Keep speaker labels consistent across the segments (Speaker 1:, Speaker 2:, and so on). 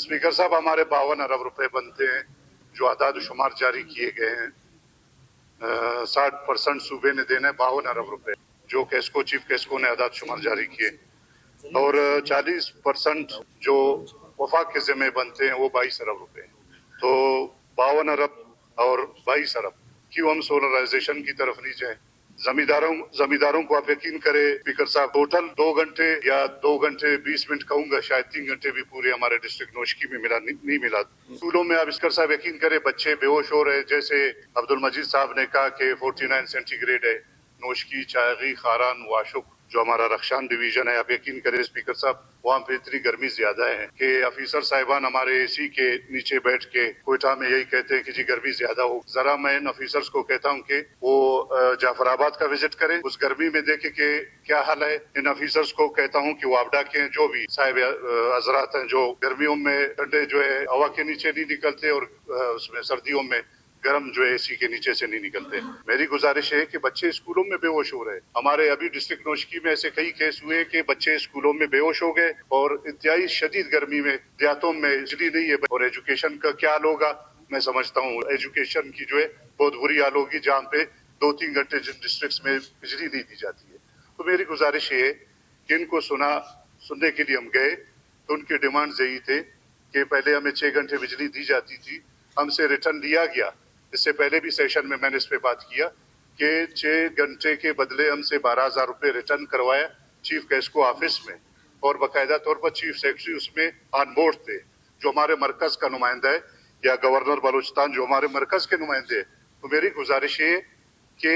Speaker 1: Speaker साहब, हमारे 52 अरब रुपए बनते हैं जो आदाद शुमार जारी किए गए हैं। 60% सूबे ने देना है, 52 अरब रुपए जो कैस्को चीफ कैस्को ने आदाद शुमार जारी किए, और 40% जो वफाक के ज़िम्मे बनते हैं वो 22 अरब रुपए। तो 52 अरब और 22 अरब क्यों हम सोलराइजेशन की तरफ नहीं जाए? जमींदारों को आप यकीन करें स्पीकर साहब, टोटल 2 घंटे या 2 घंटे 20 मिनट कहूंगा, शायद 3 घंटे भी पूरे हमारे डिस्ट्रिक्ट नोशकी में नहीं मिला। स्कूलों में आप स्पीकर साहब यकीन करें बच्चे बेहोश हो रहे, जैसे अब्दुल मजीद साहब ने कहा कि 49 सेंटीग्रेड है नोशकी, चायगी, खारान, वाशुक जो हमारा रक्षान डिवीजन है। आप यकीन करें स्पीकर साहब, वहाँ पे इतनी गर्मी ज्यादा है कि ऑफिसर साहिबान हमारे एसी के नीचे बैठ के कोयटा में यही कहते हैं कि जी गर्मी ज्यादा हो। जरा मैं इन ऑफिसर्स को कहता हूँ कि वो जाफराबाद का विजिट करें, उस गर्मी में देखे कि क्या हाल है। इन ऑफिसर्स को कहता हूँ कि वो आपदा के जो भी साहिब हजरात हैं जो गर्मियों में ठंडे जो है हवा के नीचे नहीं निकलते और उसमें सर्दियों में गर्म जो है एसी के नीचे से नहीं निकलते, मेरी गुजारिश है कि बच्चे स्कूलों में बेहोश हो रहे हैं। हमारे अभी डिस्ट्रिक्ट नोशकी में ऐसे कई केस हुए कि बच्चे स्कूलों में बेहोश हो गए और इंतहाई शदीद गर्मी में देहातों में बिजली नहीं है। और एजुकेशन का क्या हाल होगा मैं समझता हूँ। एजुकेशन की जो है बहुत बुरी हाल होगी जहाँ पे 2-3 घंटे जिन डिस्ट्रिक्ट में बिजली नहीं दी जाती है। तो मेरी गुजारिश है कि इनको सुनने के लिए हम गए तो उनकी डिमांड यही थे कि पहले हमें 6 घंटे बिजली दी जाती थी, हमसे रिटर्न लिया गया। इससे पहले भी सेशन में मैंने इस पे बात किया कि 6 घंटे के बदले हमसे 12,000 रुपये रिटर्न करवाया चीफ कैस्को ऑफिस में, और बाकायदा तौर पर चीफ सेक्रेटरी उसमें ऑन बोर्ड थे जो हमारे मरकज का नुमाइंदा है, या गवर्नर बलूचिस्तान जो हमारे मरकज के नुमाइंदे हैं। तो मेरी गुजारिश है कि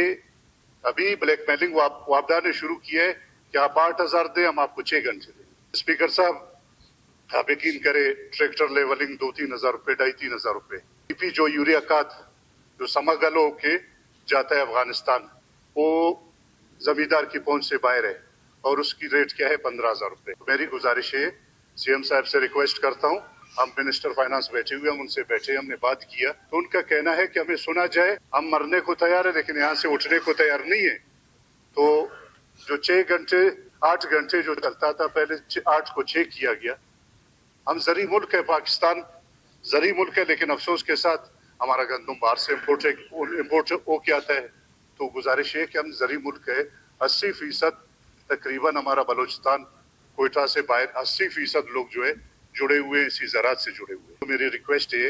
Speaker 1: अभी ब्लैकमेलिंग वापदा ने शुरू किया है कि आप 8,000 दें, हम आपको 6 घंटे दें। स्पीकर साहब, आप यकीन करें ट्रैक्टर लेवलिंग 2-3 हजार रुपये, 2,500-3 हजार रुपये जो यूरिया खाद जो समगल होके जाता है अफगानिस्तान, वो जमींदार की पहुंच से बाहर है और उसकी रेट क्या है 15,000 रुपये। तो मेरी गुजारिश है सीएम साहब से रिक्वेस्ट करता हूं, हम मिनिस्टर फाइनेंस बैठे हुए, हम उनसे बैठे, हमने बात किया तो उनका कहना है कि हमें सुना जाए, हम मरने को तैयार है लेकिन यहाँ से उठने को तैयार नहीं है। तो जो 8 घंटे जो चलता था पहले 8 को 6 किया गया। हम जरी मुल्क है, पाकिस्तान जरी मुल्क है, लेकिन अफसोस के साथ हमारा गंदम बाहर से इम्पोर्ट होके आता है। तो गुजारिश है कि हम जरी मुल्क है, 80% तकरीबन हमारा बलूचिस्तान कोयटा से बाहर 80% लोग जो है जुड़े हुए हैं, इसी ज़रात से जुड़े हुए। तो मेरी रिक्वेस्ट है,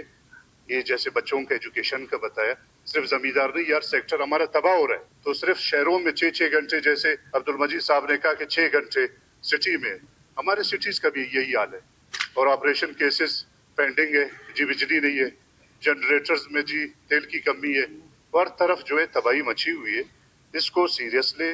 Speaker 1: ये जैसे बच्चों का एजुकेशन का बताया, सिर्फ जमींदार नहीं यार, सेक्टर हमारा तबाह हो रहा है। तो सिर्फ शहरों में 6-6 घंटे, जैसे अब्दुल मजीद साहब ने कहा कि 6 घंटे सिटी में, हमारे सिटीज का भी यही हाल है। और ऑपरेशन केसेस पेंडिंग है, जी बिजली नहीं है, जनरेटर्स में जी तेल की कमी है, हर तरफ जो है तबाही मची हुई है। इसको सीरियसली